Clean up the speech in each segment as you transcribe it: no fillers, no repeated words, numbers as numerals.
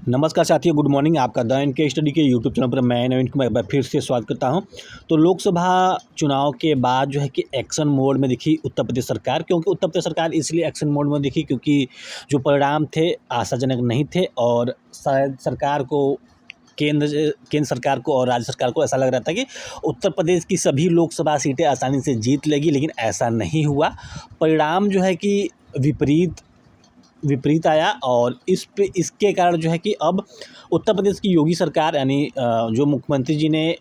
नमस्कार साथियों, good morning. आपका द एन के स्टडी के यूट्यूब चैनल पर मैं नवीन को मैं एक बार फिर से स्वागत करता हूं। तो लोकसभा चुनाव के बाद जो है कि एक्शन मोड में दिखी उत्तर प्रदेश सरकार, क्योंकि उत्तर प्रदेश सरकार इसलिए एक्शन मोड में दिखी क्योंकि जो परिणाम थे आशाजनक नहीं थे और शायद सरकार को केंद्र सरकार को और राज्य सरकार को ऐसा लग रहा था कि उत्तर प्रदेश की सभी लोकसभा सीटें आसानी से जीत लेगी, लेकिन ऐसा नहीं हुआ। परिणाम जो है कि विपरीत आया और इसके कारण जो है कि अब उत्तर प्रदेश की योगी सरकार यानी जो मुख्यमंत्री जी ने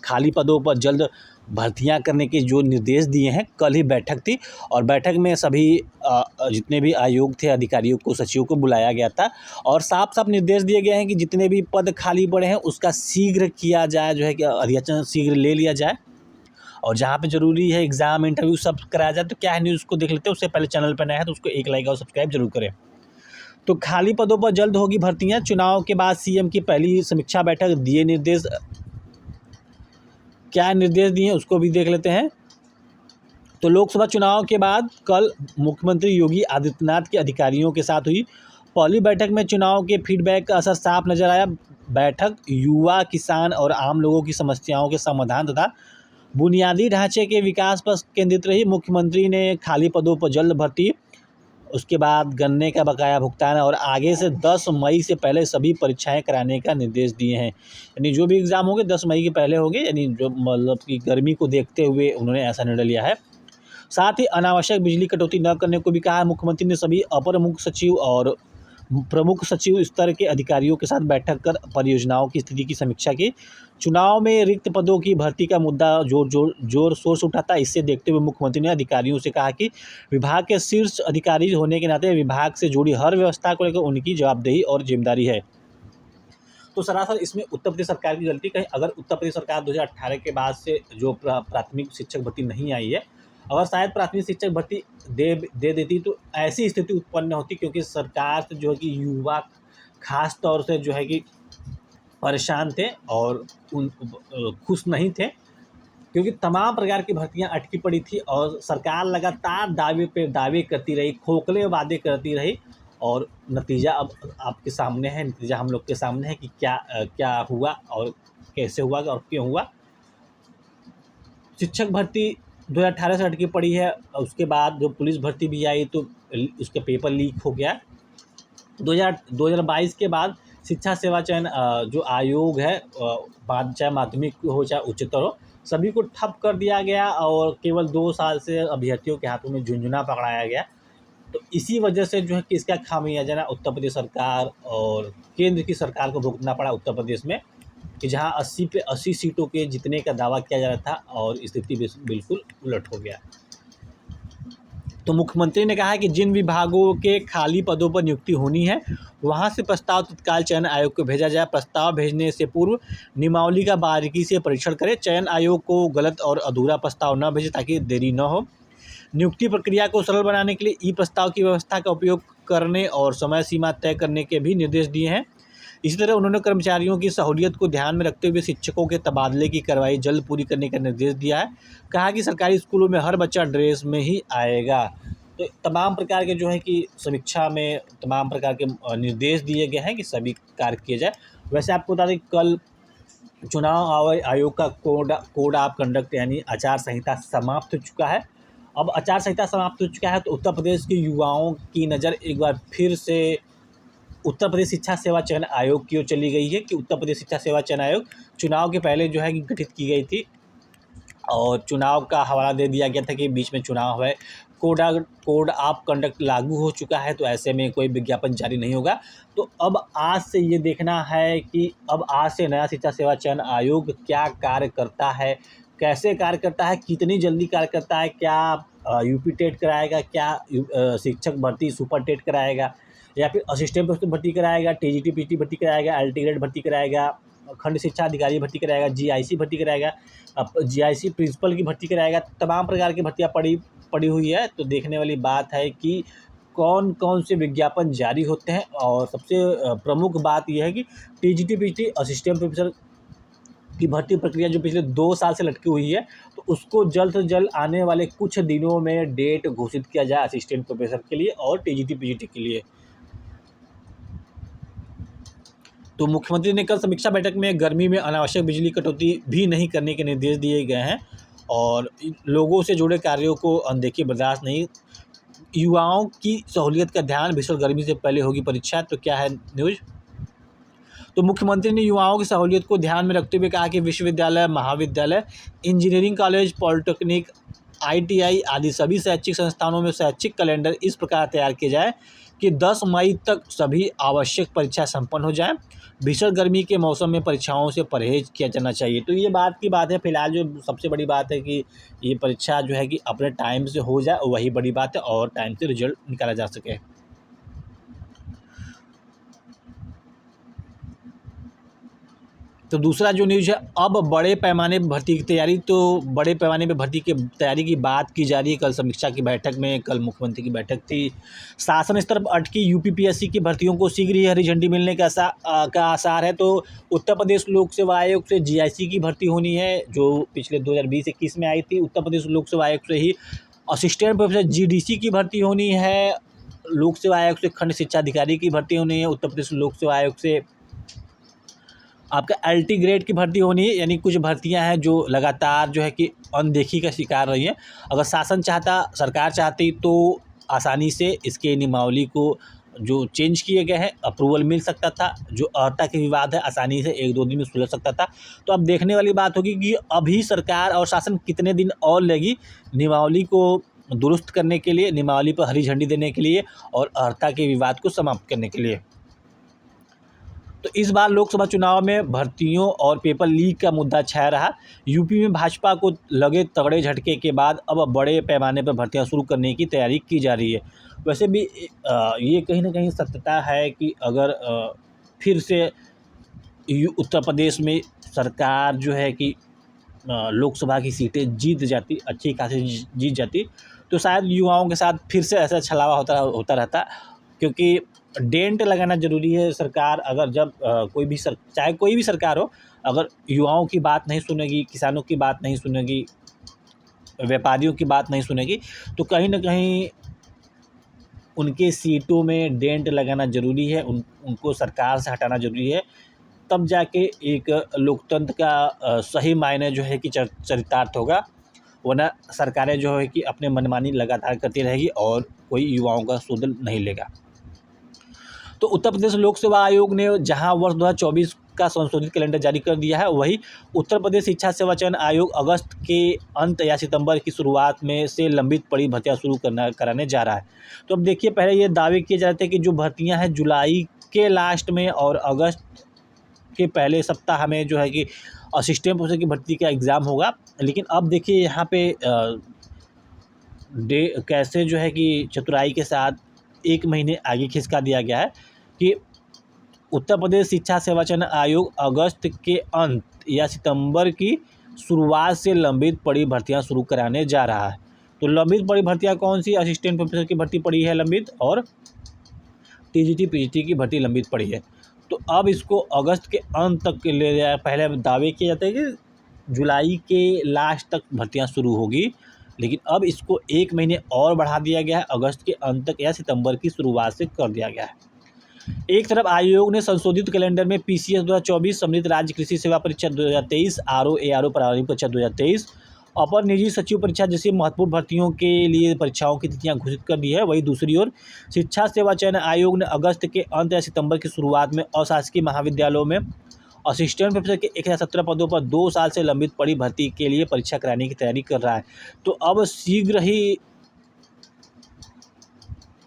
खाली पदों पर जल्द भर्तियां करने के जो निर्देश दिए हैं, कल ही बैठक थी और बैठक में सभी जितने भी आयोग थे अधिकारियों को, सचिवों को बुलाया गया था और साफ साफ निर्देश दिए गए हैं कि जितने भी पद खाली पड़े हैं उसका शीघ्र किया जाए, जो है कि अधियाचन शीघ्र ले लिया जाए और जहाँ पे ज़रूरी है एग्ज़ाम इंटरव्यू सब कराया जाए। तो क्या है, न्यूज़ को देख लेते हैं। उससे पहले चैनल पर नया है तो उसको एक लाइक और सब्सक्राइब जरूर करें। तो खाली पदों पर जल्द होगी भर्तियां। चुनाव के बाद सीएम की पहली समीक्षा बैठक, दिए निर्देश। क्या निर्देश दिए उसको भी देख लेते हैं। तो लोकसभा चुनाव के बाद कल मुख्यमंत्री योगी आदित्यनाथ के अधिकारियों के साथ हुई पहली बैठक में चुनाव के फीडबैक का असर साफ नजर आया। बैठक युवा, किसान और आम लोगों की समस्याओं के समाधान तथा बुनियादी ढांचे के विकास पर केंद्रित रही। मुख्यमंत्री ने खाली पदों पर जल्द भर्ती, उसके बाद गन्ने का बकाया भुगतान और आगे से 10 मई से पहले सभी परीक्षाएं कराने का निर्देश दिए हैं। यानी जो भी एग्ज़ाम होंगे 10 मई के पहले होंगे, यानी जो मतलब कि गर्मी को देखते हुए उन्होंने ऐसा निर्णय लिया है। साथ ही अनावश्यक बिजली कटौती न करने को भी कहा है। मुख्यमंत्री ने सभी अपर मुख्य सचिव और प्रमुख सचिव स्तर के अधिकारियों के साथ बैठक कर परियोजनाओं की स्थिति की समीक्षा की। चुनाव में रिक्त पदों की भर्ती का मुद्दा जोर शोर से उठा था। इससे देखते हुए मुख्यमंत्री ने अधिकारियों से कहा कि विभाग के शीर्ष अधिकारी होने के नाते विभाग से जुड़ी हर व्यवस्था को लेकर उनकी जवाबदेही और जिम्मेदारी है। तो सरासर इसमें उत्तर प्रदेश सरकार की गलती कहीं, अगर उत्तर प्रदेश सरकार 2018 के बाद से जो प्राथमिक शिक्षक भर्ती नहीं आई है, अगर शायद प्राथमिक शिक्षक भर्ती दे देती तो ऐसी स्थिति उत्पन्न होती, क्योंकि सरकार से जो है कि युवा खास तौर से जो है कि परेशान थे और खुश नहीं थे, क्योंकि तमाम प्रकार की भर्तियां अटकी पड़ी थी और सरकार लगातार दावे पे दावे करती रही, खोखले वादे करती रही और नतीजा अब आपके सामने है। नतीजा हम लोग के सामने है कि क्या हुआ और कैसे हुआ और क्यों हुआ। शिक्षक भर्ती 2018 से अटकी पड़ी है। उसके बाद जो पुलिस भर्ती भी आई तो उसके पेपर लीक हो गया। 2022 के बाद शिक्षा सेवा चयन जो आयोग है, चाहे माध्यमिक हो चाहे उच्चतर हो, सभी को ठप कर दिया गया और केवल 2 साल से अभ्यर्थियों के हाथों में झुंझुना पकड़ाया गया। तो इसी वजह से जो है कि इसका खामियाजा ना उत्तर प्रदेश सरकार और केंद्र की सरकार को भुगतना पड़ा उत्तर प्रदेश में, कि जहां 80 पे 80 सीटों के जीतने का दावा किया जा रहा था और स्थिति बिल्कुल उलट हो गया। तो मुख्यमंत्री ने कहा है कि जिन विभागों के खाली पदों पर नियुक्ति होनी है वहां से प्रस्ताव तत्काल चयन आयोग को भेजा जाए। प्रस्ताव भेजने से पूर्व नियमावली का बारीकी से परीक्षण करें। चयन आयोग को गलत और अधूरा प्रस्ताव न भेजे ताकि देरी न हो। नियुक्ति प्रक्रिया को सरल बनाने के लिए ई प्रस्ताव की व्यवस्था का उपयोग करने और समय सीमा तय करने के भी निर्देश दिए हैं। इसी तरह उन्होंने कर्मचारियों की सहूलियत को ध्यान में रखते हुए शिक्षकों के तबादले की कार्रवाई जल्द पूरी करने का निर्देश दिया है। कहा कि सरकारी स्कूलों में हर बच्चा ड्रेस में ही आएगा। तो तमाम प्रकार के जो है कि समीक्षा में तमाम प्रकार के निर्देश दिए गए हैं कि सभी कार्य किए जाए। वैसे आपको बता दें, कल चुनाव आयोग का कोड ऑफ कंडक्ट यानी आचार संहिता समाप्त हो चुका है। अब आचार संहिता समाप्त हो चुका है तो उत्तर प्रदेश के युवाओं की नज़र एक बार फिर से उत्तर प्रदेश शिक्षा सेवा चयन आयोग की ओर चली गई है कि उत्तर प्रदेश शिक्षा सेवा चयन आयोग चुनाव के पहले जो है कि गठित की गई थी और चुनाव का हवाला दे दिया गया था कि बीच में चुनाव है। कोड ऑफ कंडक्ट लागू हो चुका है तो ऐसे में कोई विज्ञापन जारी नहीं होगा। तो अब आज से ये देखना है कि अब आज से नया शिक्षा सेवा चयन आयोग क्या कार्य करता है, कैसे कार्य करता है, कितनी जल्दी कार्य करता है, क्या यूपी टेट कराएगा, क्या शिक्षक भर्ती सुपर टेट कराएगा या फिर असिस्टेंट प्रोफेसर भर्ती कराएगा, टीजीटी पीटी भर्ती कराएगा, एलटी ग्रेड भर्ती कराएगा, खंड शिक्षा अधिकारी भर्ती कराएगा, जीआईसी भर्ती कराएगा, जीआईसी प्रिंसिपल की भर्ती कराएगा। तमाम प्रकार की भर्तियाँ पड़ी हुई है। तो देखने वाली बात है कि कौन कौन से विज्ञापन जारी होते हैं और सबसे प्रमुख बात यह है कि टीजीटी पीटी असिस्टेंट प्रोफेसर की भर्ती प्रक्रिया जो पिछले 2 साल से लटकी हुई है तो उसको जल्द से जल्द आने वाले कुछ दिनों में डेट घोषित किया जाए असिस्टेंट प्रोफेसर के लिए और टीजीटी पीजीटी के लिए। तो मुख्यमंत्री ने कल समीक्षा बैठक में गर्मी में अनावश्यक बिजली कटौती भी नहीं करने के निर्देश दिए गए हैं और लोगों से जुड़े कार्यों को अनदेखी बर्दाश्त नहीं। युवाओं की सहूलियत का ध्यान, भीषण गर्मी से पहले होगी परीक्षा। तो क्या है न्यूज़? तो मुख्यमंत्री ने युवाओं की सहूलियत को ध्यान में रखते हुए कहा कि विश्वविद्यालय, महाविद्यालय, इंजीनियरिंग कॉलेज, पॉलिटेक्निक, ITI आदि सभी शैक्षिक संस्थानों में शैक्षिक कैलेंडर इस प्रकार तैयार किए जाए कि 10 मई तक सभी आवश्यक परीक्षा संपन्न हो जाएं। भीषण गर्मी के मौसम में परीक्षाओं से परहेज किया जाना चाहिए। तो ये बात की बात है। फिलहाल जो सबसे बड़ी बात है कि ये परीक्षा जो है कि अपने टाइम से हो जाए, वही बड़ी बात है, और टाइम से रिजल्ट निकाला जा सके। तो दूसरा जो न्यूज़ है, अब बड़े पैमाने पर भर्ती की तैयारी। तो बड़े पैमाने पर भर्ती की तैयारी की बात की जा रही है। कल समीक्षा की बैठक में, कल मुख्यमंत्री की बैठक थी। शासन स्तर पर अटकी UPPSC की भर्तियों को शीघ्र ही हरी झंडी मिलने का आसार है। तो उत्तर प्रदेश लोक सेवा आयोग से GIC की भर्ती होनी है, जो पिछले 2020-21 में आई थी। उत्तर प्रदेश लोक सेवा आयोग से ही असिस्टेंट प्रोफेसर GDC की भर्ती होनी है। लोक सेवा आयोग से खंड शिक्षा अधिकारी की भर्ती होनी है। उत्तर प्रदेश लोक सेवा आयोग से आपका LT ग्रेड की भर्ती होनी है। यानी कुछ भर्तियां हैं जो लगातार जो है कि अनदेखी का शिकार रही हैं। अगर शासन चाहता, सरकार चाहती, तो आसानी से इसके नियमावली को जो चेंज किए गए हैं, अप्रूवल मिल सकता था। जो अर्हता के विवाद है, आसानी से 1-2 दिन में सुलझ सकता था। तो अब देखने वाली बात होगी कि अभी सरकार और शासन कितने दिन और लेगी नियमावली को दुरुस्त करने के लिए, नियमावली पर हरी झंडी देने के लिए और अर्हता के विवाद को समाप्त करने के लिए। तो इस बार लोकसभा चुनाव में भर्तियों और पेपर लीक का मुद्दा छाया रहा। यूपी में भाजपा को लगे तगड़े झटके के बाद अब बड़े पैमाने पर भर्तियां शुरू करने की तैयारी की जा रही है। वैसे भी ये कहीं ना कहीं सत्यता है कि अगर फिर से उत्तर प्रदेश में सरकार जो है कि लोकसभा की सीटें जीत जाती, अच्छी खासी जीत जाती, तो शायद युवाओं के साथ फिर से ऐसा छलावा होता रहता। क्योंकि डेंट लगाना ज़रूरी है। सरकार अगर जब चाहे कोई भी सरकार हो, अगर युवाओं की बात नहीं सुनेगी, किसानों की बात नहीं सुनेगी, व्यापारियों की बात नहीं सुनेगी, तो कहीं ना कहीं उनके सीटों में डेंट लगाना ज़रूरी है। उनको सरकार से हटाना ज़रूरी है। तब जाके एक लोकतंत्र का सही मायने जो है कि चरितार्थ होगा। वरना सरकारें जो है कि अपने मनमानी लगातार करती रहेगी और कोई युवाओं का सुध नहीं लेगा। तो उत्तर प्रदेश लोक सेवा आयोग ने जहां वर्ष 2024 का संशोधित कैलेंडर जारी कर दिया है, वहीं उत्तर प्रदेश शिक्षा सेवा चयन आयोग अगस्त के अंत या सितंबर की शुरुआत में से लंबित पड़ी भर्तियां शुरू कराने जा रहा है। तो अब देखिए, पहले ये दावे किए जाते हैं कि जो भर्तियां हैं जुलाई के लास्ट में और अगस्त के पहले सप्ताह में जो है कि असिस्टेंट प्रोफेसर की भर्ती का एग्ज़ाम होगा। लेकिन अब देखिए यहाँ पे कैसे जो है कि चतुराई के साथ 1 महीने आगे खिसका दिया गया है कि उत्तर प्रदेश शिक्षा सेवा चयन आयोग अगस्त के अंत या सितंबर की शुरुआत से लंबित पड़ी भर्तियां शुरू कराने जा रहा है। तो लंबित पड़ी भर्तियां कौन सी? असिस्टेंट प्रोफेसर की भर्ती पड़ी है लंबित, और TGT PGT की भर्ती लंबित पड़ी है। तो अब इसको अगस्त के अंत तक ले जाए। पहले दावे किए जाते हैं कि जुलाई के लास्ट तक भर्तियां शुरू होगी, लेकिन अब इसको 1 महीने और बढ़ा दिया गया है। अगस्त के अंत तक या सितंबर की शुरुआत से कर दिया गया है। एक तरफ आयोग ने संशोधित कैलेंडर में PCS 2024, सम्मिलित राज्य कृषि सेवा परीक्षा 2023, RO ARO प्रारंभिक परीक्षा 2023, अपर निजी सचिव परीक्षा जैसी महत्वपूर्ण भर्तियों के लिए परीक्षाओं की तिथियां घोषित कर दी है। वहीं दूसरी ओर शिक्षा सेवा चयन आयोग ने अगस्त के अंत या सितंबर की शुरुआत में अशासकीय महाविद्यालयों में असिस्टेंट प्रोफेसर के 1017 पदों पर 2 साल से लंबित पड़ी भर्ती के लिए परीक्षा कराने की तैयारी कर रहा है। तो अब शीघ्र ही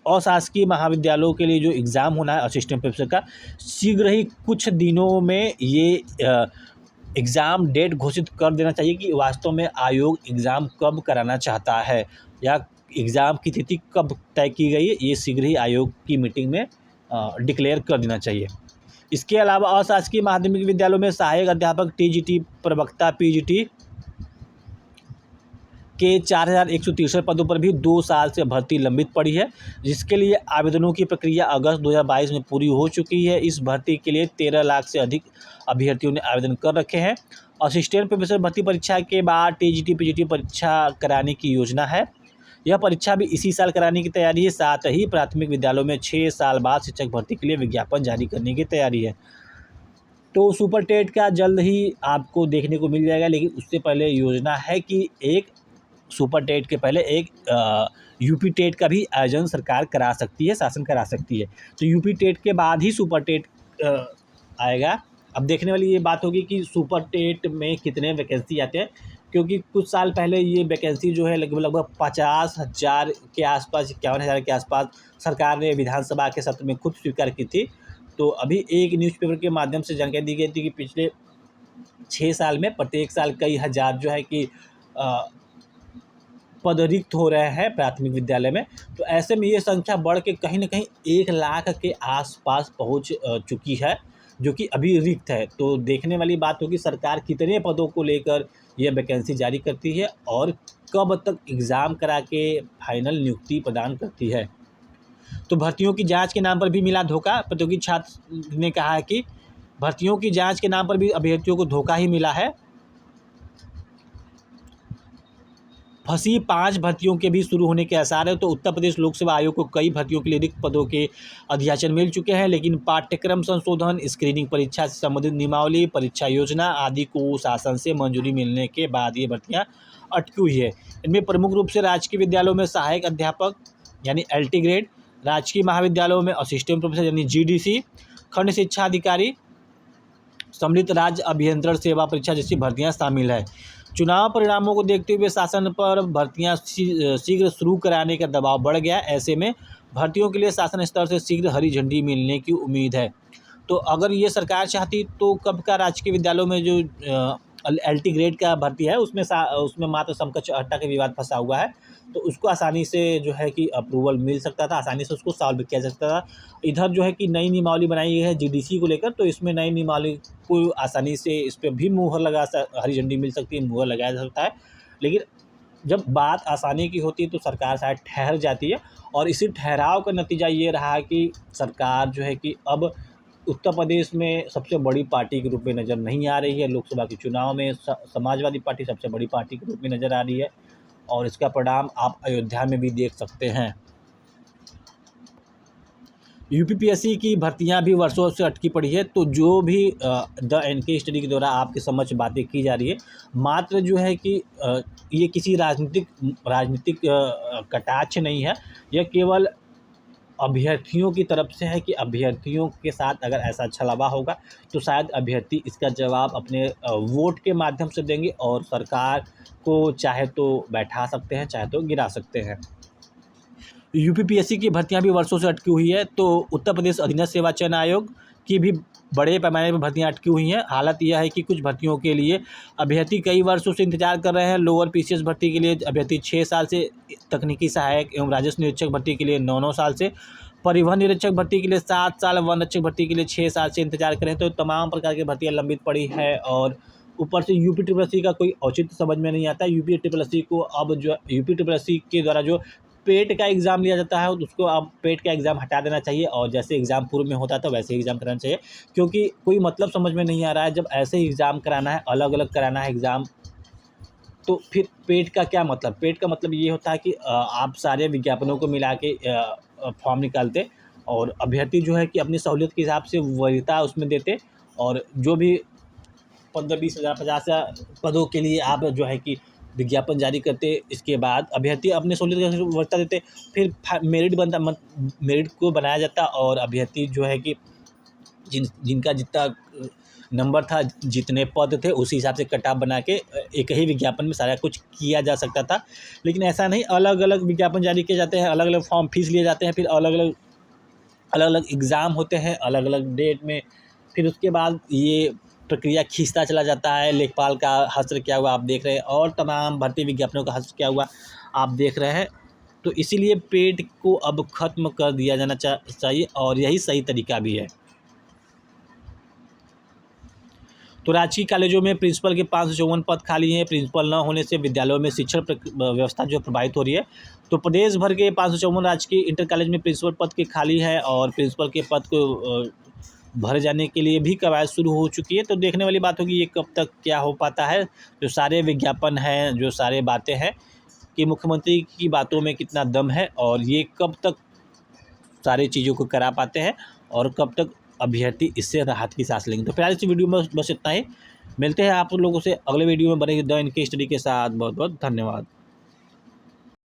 अशासकीय महाविद्यालयों के लिए जो एग्ज़ाम होना है असिस्टेंट प्रोफेसर का, शीघ्र ही कुछ दिनों में ये एग्ज़ाम डेट घोषित कर देना चाहिए कि वास्तव में आयोग एग्ज़ाम कब कराना चाहता है या एग्ज़ाम की तिथि कब तय की गई है। ये शीघ्र ही आयोग की मीटिंग में डिक्लेयर कर देना चाहिए। इसके अलावा अशासकीय माध्यमिक विद्यालयों में सहायक अध्यापक, TGT प्रवक्ता, PGT के 4163 पदों पर भी 2 साल से भर्ती लंबित पड़ी है, जिसके लिए आवेदनों की प्रक्रिया अगस्त 2022 में पूरी हो चुकी है। इस भर्ती के लिए 13 लाख से अधिक अभ्यर्थियों ने आवेदन कर रखे हैं। असिस्टेंट प्रोफेसर भर्ती परीक्षा के बाद TGT PGT परीक्षा कराने की योजना है। यह परीक्षा भी इसी साल कराने की तैयारी है। साथ ही प्राथमिक विद्यालयों में 6 साल बाद शिक्षक भर्ती के लिए विज्ञापन जारी करने की तैयारी है। तो सुपर टेट का जल्द ही आपको देखने को मिल जाएगा, लेकिन उससे पहले योजना है कि एक सुपर टेट के पहले एक यूपी टेट का भी आयोजन सरकार करा सकती है, शासन करा सकती है। तो यूपी टेट के बाद ही सुपर टेट आएगा। अब देखने वाली ये बात होगी कि सुपर टेट में कितने वैकेंसी आते हैं, क्योंकि कुछ साल पहले ये वैकेंसी जो है लगभग 50,000 के आसपास, 51,000 के आसपास सरकार ने विधानसभा के सत्र में खुद स्वीकार की थी। तो अभी एक न्यूज़पेपर के माध्यम से जानकारी दी गई थी कि पिछले 6 साल में प्रत्येक साल कई हज़ार जो है कि पद रिक्त हो रहे हैं प्राथमिक विद्यालय में। तो ऐसे में ये संख्या बढ़ के कहीं न कहीं 1 लाख के आसपास पहुंच चुकी है, जो कि अभी रिक्त है। तो देखने वाली बात होगी सरकार कितने पदों को लेकर यह वैकेंसी जारी करती है और कब तक एग्ज़ाम करा के फाइनल नियुक्ति प्रदान करती है। तो भर्तियों की जांच के नाम पर भी मिला धोखा। प्रतियोगी छात्र ने कहा है कि भर्तियों की जांच के नाम पर भी अभ्यर्थियों को धोखा ही मिला है। फंसी 5 भर्तियों के भी शुरू होने के आसार है। तो उत्तर प्रदेश लोक सेवा आयोग को कई भर्तियों के लिए रिक्त पदों के अधियाचन मिल चुके हैं, लेकिन पाठ्यक्रम संशोधन, स्क्रीनिंग परीक्षा से संबंधित नियमावली, परीक्षा योजना आदि को शासन से मंजूरी मिलने के बाद ये भर्तियां अटकी हुई है। इनमें प्रमुख रूप से राजकीय विद्यालयों में सहायक अध्यापक यानी LT ग्रेड, राजकीय महाविद्यालयों में असिस्टेंट प्रोफेसर यानी GDC, खंड शिक्षा अधिकारी, सम्मिलित राज्य अभियंत्रण सेवा परीक्षा जैसी भर्तियां शामिल है। चुनाव परिणामों को देखते हुए शासन पर भर्तियां शीघ्र शुरू कराने का दबाव बढ़ गया। ऐसे में भर्तियों के लिए शासन स्तर से शीघ्र हरी झंडी मिलने की उम्मीद है। तो अगर ये सरकार चाहती तो कब का राजकीय विद्यालयों में जो LT ग्रेड का भर्ती है उसमें मात्र समकक्ष अट्टा का विवाद फंसा हुआ है, तो उसको आसानी से जो है कि अप्रूवल मिल सकता था, आसानी से उसको सॉल्व किया जा सकता था। इधर जो है कि नई नियमावली बनाई गई है GDC को लेकर, तो इसमें नई नियमावली को आसानी से इस पर भी हरी झंडी मिल सकती है, मुहर लगाया जा सकता है। लेकिन जब बात आसानी की होती है तो सरकार शायद ठहर जाती है, और इसी ठहराव का नतीजा ये रहा कि सरकार जो है कि अब उत्तर प्रदेश में सबसे बड़ी पार्टी के रूप में नज़र नहीं आ रही है। लोकसभा के चुनाव में समाजवादी पार्टी सबसे बड़ी पार्टी के रूप में नज़र आ रही है, और इसका परिणाम आप अयोध्या में भी देख सकते हैं। UPPSC की भर्तियां भी वर्षों से अटकी पड़ी है। तो जो भी द NK स्टडी के द्वारा आपके समक्ष बातें की जा रही है, मात्र जो है कि ये किसी राजनीतिक कटाक्ष नहीं है, यह केवल अभ्यर्थियों की तरफ से है कि अभ्यर्थियों के साथ अगर ऐसा छलावा होगा तो शायद अभ्यर्थी इसका जवाब अपने वोट के माध्यम से देंगे, और सरकार को चाहे तो बैठा सकते हैं, चाहे तो गिरा सकते हैं। UPPSC की भर्तियां भी वर्षों से अटकी हुई है। तो उत्तर प्रदेश अधीनस्थ सेवा चयन आयोग की भी बड़े पैमाने पर भर्तियां अटकी हुई हैं। हालत यह है कि कुछ भर्तियों के लिए अभ्यर्थी कई वर्षों से इंतजार कर रहे हैं। लोअर PCS भर्ती के लिए अभ्यर्थी 6 साल से, तकनीकी सहायक एवं राजस्व निरीक्षक भर्ती के लिए 9 साल से, परिवहन निरीक्षक भर्ती के लिए 7 साल, वन रक्षक भर्ती के लिए 6 साल से इंतजार करें। तो तमाम प्रकार की भर्तियाँ लंबित पड़ी है, और ऊपर से UPSSC का कोई औचित्य समझ में नहीं आता। UPSSC को अब जो UPSSC के द्वारा जो पेट का एग्ज़ाम लिया जाता है उसको अब पेट का एग्ज़ाम हटा देना चाहिए, और जैसे एग्ज़ाम पूर्व में होता था वैसे एग्ज़ाम कराना चाहिए, क्योंकि कोई मतलब समझ में नहीं आ रहा है। जब ऐसे एग्ज़ाम कराना है, अलग अलग कराना है एग्ज़ाम, तो फिर पेट का क्या मतलब? पेट का मतलब ये होता है कि आप सारे विज्ञापनों को मिला के फॉर्म निकालते, और अभ्यर्थी जो है कि अपनी सहूलियत के हिसाब से वरीयता उसमें देते, और जो भी 15-20 हज़ार 50 हज़ार पदों के लिए आप जो है कि विज्ञापन जारी करते, इसके बाद अभ्यर्थी अपने सहूलियत के वरीयता देते, फिर मेरिट को बनाया जाता, और अभ्यर्थी जो है कि जिनका जितना नंबर था, जितने पद थे, उसी हिसाब से कट ऑफ बना के एक ही विज्ञापन में सारा कुछ किया जा सकता था। लेकिन ऐसा नहीं, अलग अलग विज्ञापन जारी किए जाते हैं, अलग अलग फॉर्म फीस लिए जाते हैं, फिर अलग अलग एग्ज़ाम होते हैं अलग अलग डेट में। फिर उसके बाद ये प्रक्रिया खींचता चला जाता है। लेखपाल का हस्त्र क्या हुआ आप देख रहे हैं, और तमाम भर्ती विज्ञापनों का हस्त्र क्या हुआ आप देख रहे हैं। तो इसीलिए पेट को अब ख़त्म कर दिया जाना चाहिए, और यही सही तरीका भी है। तो राजकीय कॉलेजों में प्रिंसिपल के 554 पद खाली हैं। प्रिंसिपल न होने से विद्यालयों में शिक्षण व्यवस्था जो प्रभावित हो रही है। तो प्रदेश भर के 554 राजकीय इंटर कॉलेज में प्रिंसिपल पद के खाली है, और प्रिंसिपल के पद को भर जाने के लिए भी कवायद शुरू हो चुकी है। तो देखने वाली बात होगी ये कब तक क्या हो पाता है। जो सारे विज्ञापन हैं, जो सारे बातें हैं कि मुख्यमंत्री की बातों में कितना दम है, और ये कब तक सारी चीज़ों को करा पाते हैं, और कब तक अभ्यर्थी इससे राहत की सांस लेंगे। तो फिलहाल इस वीडियो में बस इतना ही। मिलते हैं आप लोगों से अगले वीडियो में बने द इनके स्टडी के साथ। बहुत बहुत धन्यवाद।